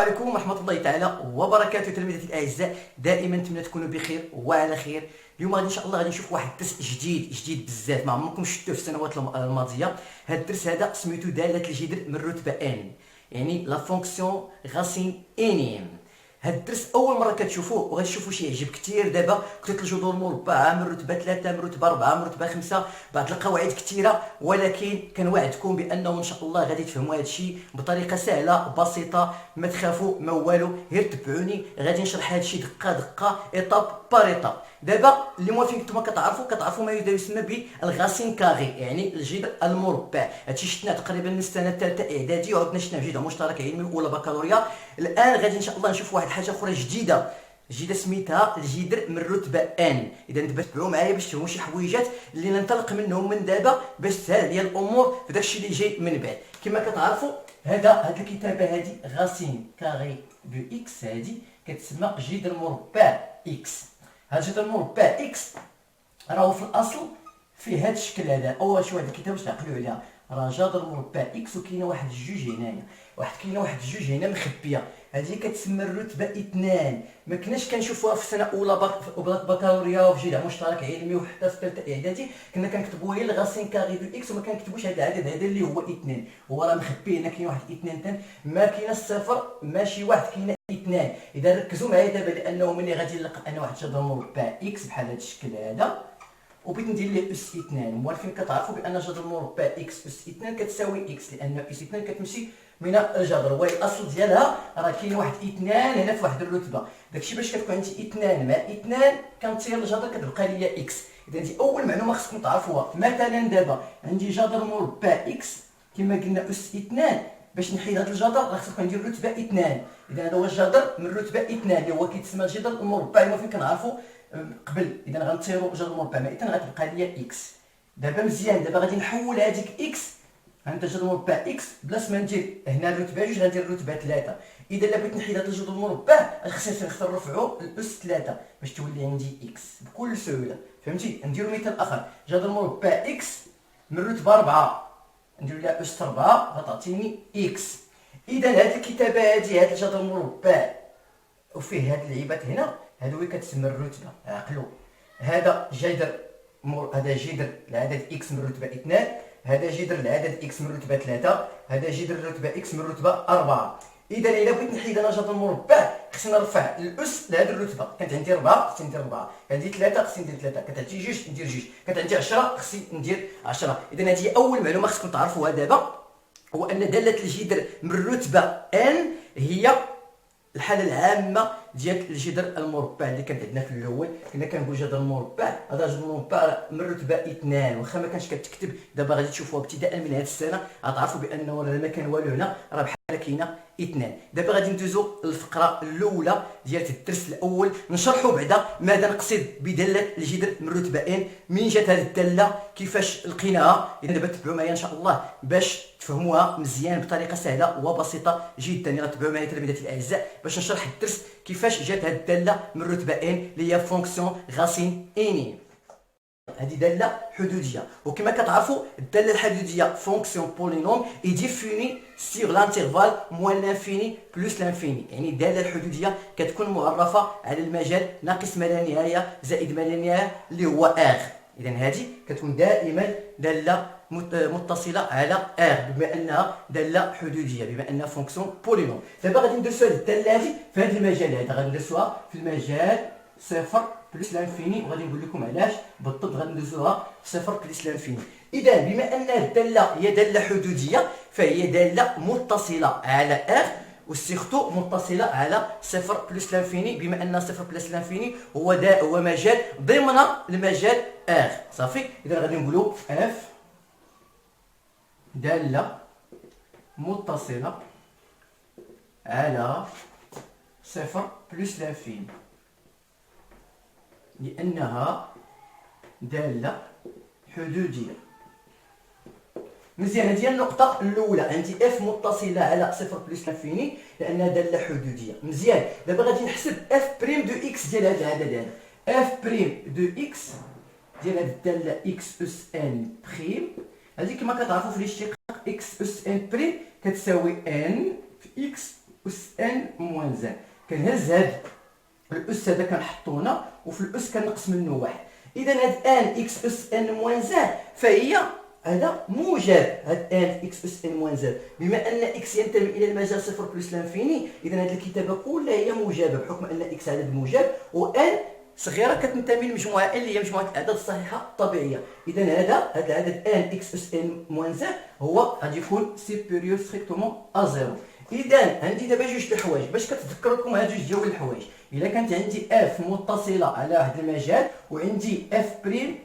عليكم ورحمة الله تعالى وبركاته تلاميذتي الأعزاء، دائما نتمنى تكونوا بخير وعلى خير. اليوم غادي إن شاء الله غادي نشوف واحد الدرس جديد بزاف ما عمركم شفتوه في السنوات الماضية. هذا الدرس هذا سميتو دالة الجذر من رتبة ان، يعني لا فونكسيون غاسين انيم. هاد الدرس اول مره كتشوفوه وغادي تشوفوا شي عجب كثير. دابا كتبت الجذور مربعه من رتبه 3 من رتبه 4 من رتبه 5 بعض القواعد كثيره، ولكن كنوعدكم بانه ان شاء الله غادي تفهموا هذا الشيء بطريقه سهله بسيطه. ما تخافوا ما والو، غير تبعوني غادي نشرح هذا الشيء دقه دقه ايطاب بار ايطاب. دابا اللي موالفين نتوما كتعرفوا ما يسمى بالغاسين كاغي، يعني الجذر المربع. هادشي شفناه تقريبا من السنه الثالثه اعدادي وعدنا شفناه في جدع مشترك علمي اولى بكالوريا. الان غادي ان شاء الله نشوف واحد الحاجه اخرى جديده سميتها الجذر من رتبه ان. اذا دابا تبعوا معايا باش تفهموا شي حويجات اللي ننطلق منهم من دابا باش تسهل عليا الامور في داكشي اللي جاي من بعد. كما كتعرفوا هاد الكتابه هادي غاسين كاغي دو اكس هادي كتسمى جذر مربع اكس. هاد الجذر المربع اكس راهو في الاصل فيه هاد الشكل هذا. اول شي واحد الكتابه باش تعقلوا عليها، راه جذر مربع اكس وكاينه واحد الجوج هنايا، كاينه واحد الجوج هنا مخبيه. هذه كتسمى الرتبه 2. ما كناش كنشوفوها في سنه اولى بكالوريا وفي جدع مشترك علمي وحتى في ثالثه اعدادي. كنا كنكتبوا غير الغاسين كاغي دو اكس وما كنكتبوش هذا العدد هذا اللي هو 2. هو راه مخبي هنا، كاين واحد 2 ثاني، ما كاين الصفر ماشي واحد، كاين 2. اذا ركزوا معايا دابا لانه ملي غادي نلقى انا واحد جذر مربع اكس بحال هذا الشكل هذا وبغيت ندير ليه اس 2، موالفين كتعرفوا بان جذر مربع اكس اس 2 كتساوي اكس، لان اس 2 كتمشي من الجذر وهي الاصل ديالها راه كاين واحد 2 هنا في واحد الرتبه. داكشي باش كتكون عندي 2 مع 2 كنطير الجذر كتبقى ليا اكس. اذا دي اول معلومه خصكم تعرفوها. مثلا دابا عندي جذر مربع اكس كما قلنا اس 2، باش نحيد هذا الجذر راه خصك ندير رتبه 2. اذا هذا هو الجذر من رتبه 2 اللي هو كيتسمى الجذر المربع اللي فين كنعرفوا قبل. اذا غنطيروا جذر مربع مع 2 غتبقى ليا اكس. دابا مزيان، دابا غادي نحول هذيك اكس عند جذر مربع اكس بلاص ما ندير هنا الرتبه 2 غندير الرتبه 3. اذا الا بغيت نحيد هذا الجذر المربع خصني نختار نرفعو الاس 3 باش تولي عندي اكس بكل سهوله. فهمتي؟ نديرو مثال اخر، جذر مربع اكس من رتبه 4 ندير لها اس 4 غتعطيني اكس. اذا هذه الكتابه هذه هذا الجذر المربع وفيه هاد اللعيبات هنا هادو اللي كتسمى الرتبه. عقلوا، هذا جذر العدد اكس من رتبه 2، هذا جذر العدد اكس من رتبه 3، هذا جذر الرتبه اكس من رتبه 4. اذا الا بغيت نحيد انا جذر مربع خصني نرفع الاس لهذه الرتبه. كانت عندي 4 خصني ندير 4، كانت عندي 3 خصني ندير 3، كانت عندي 2 ندير 2، كانت عندي 10 خصني ندير 10. اذا هذه اول معلومه خصكم تعرفوها دابا، هو ان داله الجذر من رتبه ان هي الحاله العامه ديال الجذر المربع اللي كانت عندنا في الاول. كنا كنقول جذر المربع هذا جذر مربع من رتبه 2، واخا ما كانش كتكتب دابا غادي تشوفوها ابتداء من هذه السنه غتعرفوا بانه راه ما كان والو هنا، راه بحال كاينه 2. دابا غادي ندوزو للفقره الاولى ديال الدرس الاول، نشرحوا بعدا ماذا نقصد بداله الجذر من رتبه ان، منين جات هذه الداله، كيفاش لقيناها. اذا دابا تبعوا معايا ان شاء الله باش تفهموها مزيان بطريقه سهله وبسيطه جدا. يلا تبعوا معايا تلاميذتي الاعزاء باش نشرح الدرس كيفاش جات هذه الداله من رتبه ان اللي هي فونكسيون غاسين اني. هذه داله حدوديه، وكما كتعرفوا الداله الحدوديه فونكسيون بولينوم اي ديفيني سيغ لانترفال موان لانفيني بلس لانفيني. يعني الداله الحدوديه كتكون معرفه على المجال ناقص ما لا نهايه زائد ما لا نهايه اللي هو ار. اذا هذه كتكون دائما داله متصله على ار بما انها داله حدوديه، بما انها فونكسيون بولينوم. دابا غادي ندرسوا هذه الداله هذه في هذا المجال هذا، غادي ندرسوها في المجال صفر بلس لانفيني، وغادي نقول لكم علاش بالضبط غادي ندوزوها صفر بلس لانفيني. اذا بما ان الداله هي داله حدوديه فهي داله متصله على ار وسيرتو متصله على صفر بلس لانفيني، بما ان صفر بلس لانفيني هو مجال ضمن المجال ار. صافي، اذا غادي نقولوا اف داله متصله على صفر بلس لانفيني لأنها دالة حدودية. مزيان، هذه هي النقطة الأولى، عندي اف متصلة على صفر بلس لانفيني لأنها دالة حدودية. مزيان، دابا غادي نحسب اف بريم دو اكس ديال هذا العدد هذا. اف بريم دو اكس ديال هذه الدالة اكس اس ان بريم، هذه كما كتعرفوا في الاشتقاق اكس اس ان بريم كتساوي ان في اكس اس ان موان زان. كنهز هاد الاس هذا كنحطو هنا وفي الاس كنقص منه واحد. اذا هاد ان اكس اس ان موان زان فهي هذا موجب. هاد ان اكس اس ان موان زان بما ان اكس ينتمي الى المجال صفر بلس لانفيني، اذا هاد الكتابه كلها هي موجبه بحكم ان اكس عدد موجب وان صغيره كتنتمي لمجموعه ان اللي هي مجموعه الاعداد الصحيحه الطبيعيه. اذا هذا العدد ان اكس اس ان موان زان هو غادي يكون سيبيريور ستريكتومون ا زيرو. اذا عندي دابا جوج الحوايج باش كتذكر لكم هاد جوج ديال الحوايج. الا كانت عندي اف متصله على واحد المجال وعندي اف بريم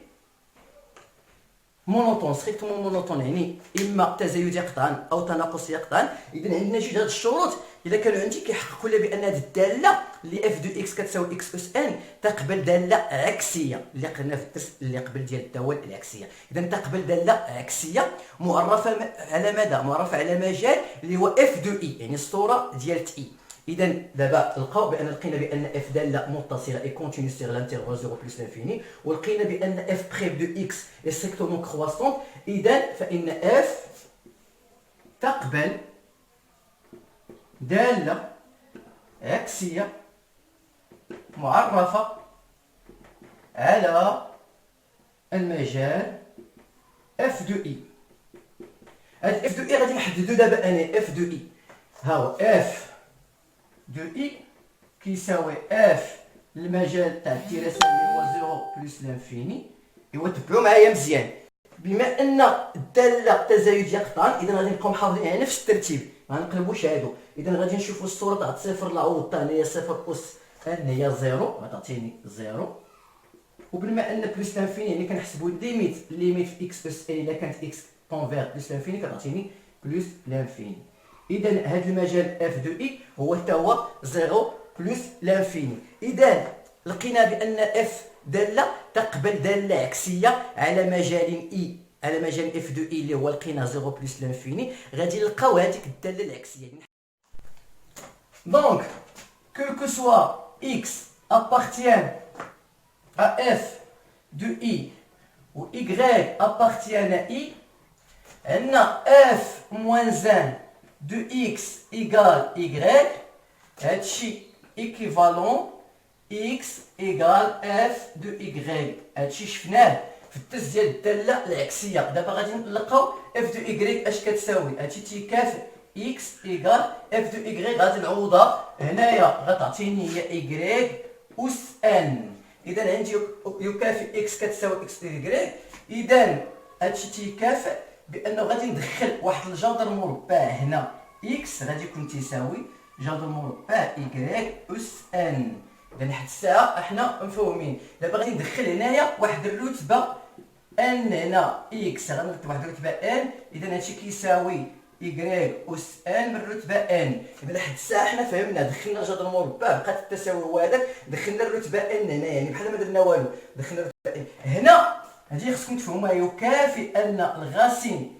مونوتون ستريكتومون مونوتون، يعني اما تزايدي قطعا او تناقصي قطعا، اذا عندنا جوج هاد الشروط الا كانوا عندي كيحققوا لي بان هذه الداله اللي اف دو اكس كتساوي اكس اس ان تقبل داله عكسيه اللي قلنا في الدرس اللي قبل ديال الدوال العكسيه. اذا تقبل داله عكسيه معرفه على ماذا؟ معرفه على مجال اللي هو اف دو اي، يعني الصوره ديال اي. اذا دابا لقاو بان لقينا بان اف داله متصله اي كونتينيو سيغ لانترفال 0 بلس لانفيني، ولقينا بان اف بريف دو اكس اي ستريكتومون كرواسونت. اذا فان اف تقبل داله عكسيه معرفه على المجال اف دو اي. هاد اف دو اي غادي نحددو دابا انا اف دو اي ها هو اف دو اي كيساوي اف المجال تاع الدراسه اللي هو 0 بلس لانفيني. ايوا تبعوا معايا مزيان، بما ان الداله تزايديه قطعا اذا غادي نبقاو محافظين على نفس الترتيب، ما نقلبوش هادو. اذا غادي نشوفوا الصوره تاع صفر العوض تاعنا هي صفر اس ان هي زيرو غتعطيني زيرو، وبما ان بلس لانفيني يعني كنحسبوا ليميت في اكس اس ان الا كانت اكس كونفير بلس لانفيني كتعطيني بلس لانفيني. اذا هذا المجال اف دو اي هو حتى هو 0 بلس لانفيني. اذا لقينا بان اف داله تقبل داله عكسيه على مجال اي، على مجال اف دو اي اللي هو لقينا 0 بلس لانفيني، غادي نلقاو هذيك الداله العكسيه. دونك que soit x appartienne à f de i ou y appartienne à i, عندنا f moins 1 de x égale y هادشي équivalent x égale f de y. هادشي شفناه في الدرس ديال الداله العكسيه. دابا غادي نلقاو f de y اش كتساوي. هادشي تيكافئ x égale f de y غادي نعوضها هنايا غتعطيني هي y أس n. اذا عندي يكافئ x كتساوي x y. اذا هادشي تيكافئ بانه غادي ندخل واحد الجذر مربع هنا x غادي يكون تيساوي جذر مربع y أس n. اذا حتى الساعه احنا مفهومين. دابا غادي ندخل هنايا واحد الرتبه n هنا x غنرتب واحد الرتبه n. اذا هادشي كيساوي y أس n من الرتبه n. اذا حتى الساعه احنا فهمنا دخلنا جذر مربع بقات التساوي هو هذاك، دخلنا الرتبه n هنا يعني بحال ما درنا والو، دخلنا الرتبه n هنا. هذه خصكم تفهموها يكافئ ان الغاسين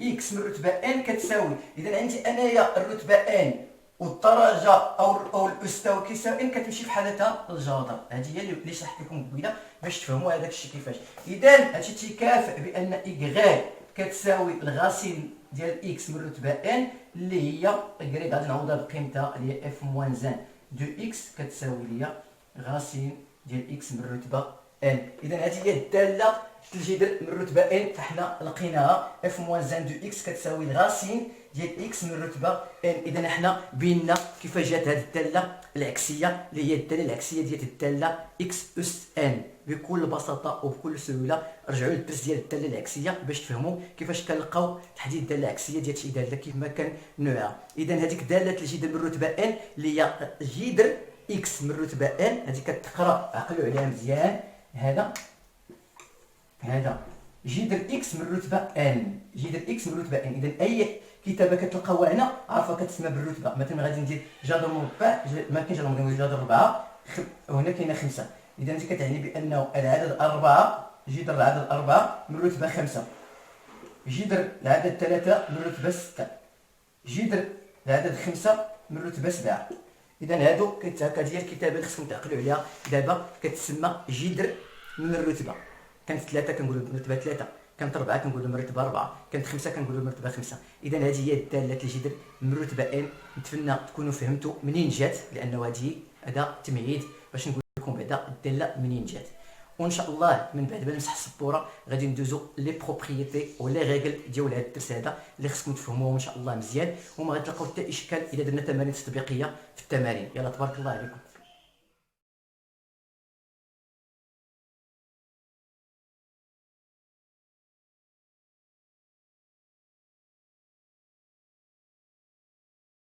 x من الرتبه n كتساوي. اذا عندي انايا الرتبه n والدرجه او الاس تاو كيساوي ان كتمشي في حالتها الجذر. هذه هي اللي شرحت لكم قبيله باش تفهموا هذاك الشيء كيفاش. اذا هادشي تيكافئ بان y كتساوي الغاسين ديال x من الرتبه n اللي هي y غادي نعوضها بقيمتها اللي هي f موان 1 دو x كتساوي ليا غاسين ديال x من الرتبه n. اذا هذه هي الداله الجذر من الرتبه n فحنا لقيناها f موان 1 دو x كتساوي الغاسين ديال x من الرتبه n. اذا حنا بينا كيفاش جات هذه الداله العكسيه اللي هي الداله العكسيه ديال الداله x اس n. بكل بساطه وبكل سهوله رجعوا للدرس ديال الداله العكسيه باش تفهموا كيفاش كنلقاو تحديد الداله العكسيه ديال شي داله كيف ما كان نوعها. اذا هذيك داله الجذر من الرتبه n اللي هي جذر x من الرتبه n هذه كتقرا عقلوا عليها مزيان. هذا جذر x من الرتبه n، جذر x من الرتبه n. اذا اي كتابه كتلقاوها هنا عارفه كتسمى بالرتبه. مثلا غادي ندير جذر مربع، ما كاينش جذر مربع، جذر 4 وهنا كاينه 5. اذا انت كتعني بانه العدد 4 جذر العدد 4 من الرتبه 5، جذر العدد 3 من الرتبه 6، جذر العدد 5 من الرتبه 7. اذا هادو هذه هي الكتابه اللي خصكم تعقلوا عليها دابا كتسمى جذر من الرتبه. كانت 3 كنقولوا بالرتبه 3 كانت 4 كنقولوا مرتبه 4، كانت 5 كنقولوا مرتبه 5. اذا هذه هي الدالات الجذر من رتبه ان. نتمنى تكونوا فهمتوا منين جات، لانه هذا تمهيد باش نقول لكم بعدا الداله منين جات. وان شاء الله من بعد ما نمسح السبوره غادي ندوزو لي بروبريتي ولي ريغل ديال هذا الدرس هذا اللي خصكم تفهموهم ان شاء الله مزيان، وما غتلقاو حتى اشكال اذا درنا تمارين تطبيقيه في التمارين. يلا تبارك الله عليكم.